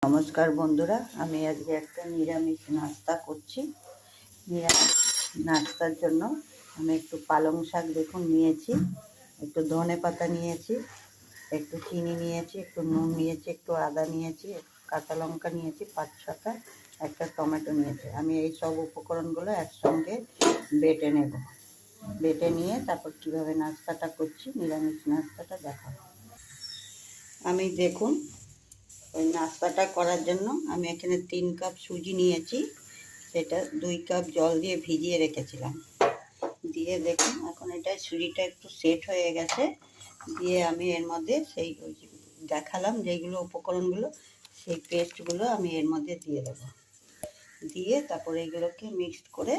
নমস্কার বন্ধুরা, আমি আজকে একটা নিরামিষ নাস্তা করছি। নিরামিষ নাস্তার জন্য আমি একটু পালং শাক দেখুন নিয়েছি, একটু ধনে পাতা নিয়েছি, একটু চিনি নিয়েছি, একটু নুন নিয়েছি, একটু আদা নিয়েছি, কাঁচা লঙ্কা নিয়েছি 5-6টা, একটা টমেটো নিয়েছি। আমি এই সব উপকরণগুলো একসঙ্গে বেটে নেব। বেটে নিয়ে তারপর কীভাবে নাস্তাটা করছি, নিরামিষ নাস্তাটা দেখাবো। আমি দেখুন ওই নাস্তাটা করার জন্য আমি এখানে 3 কাপ সুজি নিয়েছি, সেটা 2 কাপ জল দিয়ে ভিজিয়ে রেখেছিলাম। দিয়ে দেখুন এখন এটা সুজিটা একটু সেট হয়ে গেছে। দিয়ে আমি এর মধ্যে সেই দেখালাম যেইগুলো উপকরণগুলো, সেই পেস্টগুলো আমি এর মধ্যে দিয়ে দেবো। দিয়ে তারপরে এগুলোকে মিক্সড করে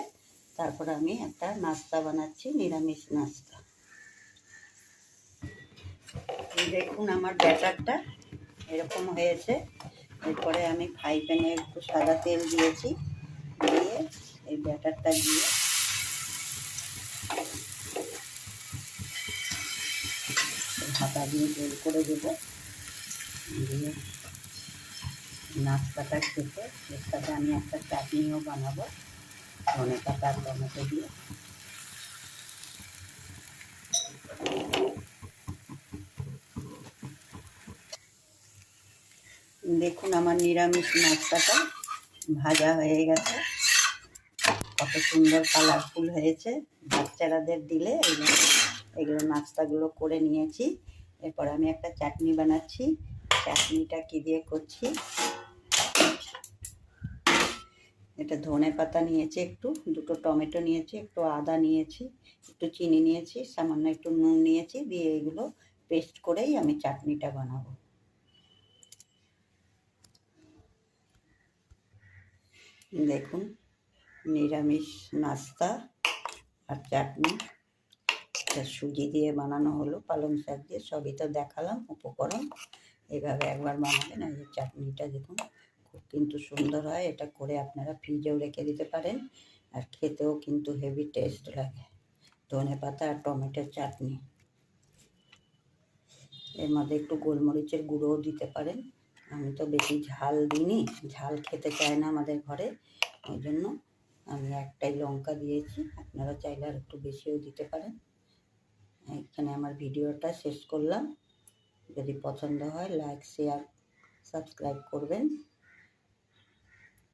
তারপর আমি একটা নাস্তা বানাচ্ছি, নিরামিষ নাস্তা। দেখুন আমার ব্যাটারটা এরকম হয়েছে। এরপরে আমি ফ্রাই প্যানে একটু সাদা তেল দিয়েছি, দিয়ে এই ব্যাটারটা দিয়ে ঢাকা দিয়ে গোল করে দেবো। দিয়ে নাস্তাটা খেতে এর সাথে আমি একটা চাটনিও বানাবো ধনে পাতা আর টমেটো দিয়ে। দেখুন আমার নিরামিষ নাস্তাটা ভাজা হয়ে গেছে, কত সুন্দর কালারফুল হয়েছে। বাচ্চারাদের দিলে এগুলো নাস্তাগুলো করে নিয়েছি। এরপর আমি একটা চাটনি বানাচ্ছি। চাটনিটা কি দিয়ে করছি, এটা ধনে পাতা নিয়েছি, একটু 2টো টমেটো নিয়েছি, একটু আদা নিয়েছি, একটু চিনি নিয়েছি, সামান্য একটু নুন নিয়েছি। দিয়ে এগুলো পেস্ট করেই আমি চাটনিটা বানাবো। দেখুন নিরামিষ নাস্তা আর চাটনি, সুজি দিয়ে বানানো হলো, পালং শাক দিয়ে, সবই তো দেখালাম উপকরণ। এভাবে একবার বানাবেন। আর এই চাটনিটা দেখুন খুব কিন্তু সুন্দর হয়। এটা করে আপনারা ফ্রিজেও রেখে দিতে পারেন, আর খেতেও কিন্তু হেভি টেস্ট লাগে। ধনে পাতা আর টমেটোর চাটনি, এর মধ্যে একটু গোলমরিচের গুঁড়োও দিতে পারেন। আমি তো বেশি ঝাল দিইনি, ঝাল খেতে চায় না আমাদের ঘরে, ওই জন্য আমি একটাই লঙ্কা দিয়েছি। আপনারা চাইলে আর একটু বেশিও দিতে পারেন। এখানে আমার ভিডিওটা শেষ করলাম। যদি পছন্দ হয় লাইক, শেয়ার, সাবস্ক্রাইব করবেন।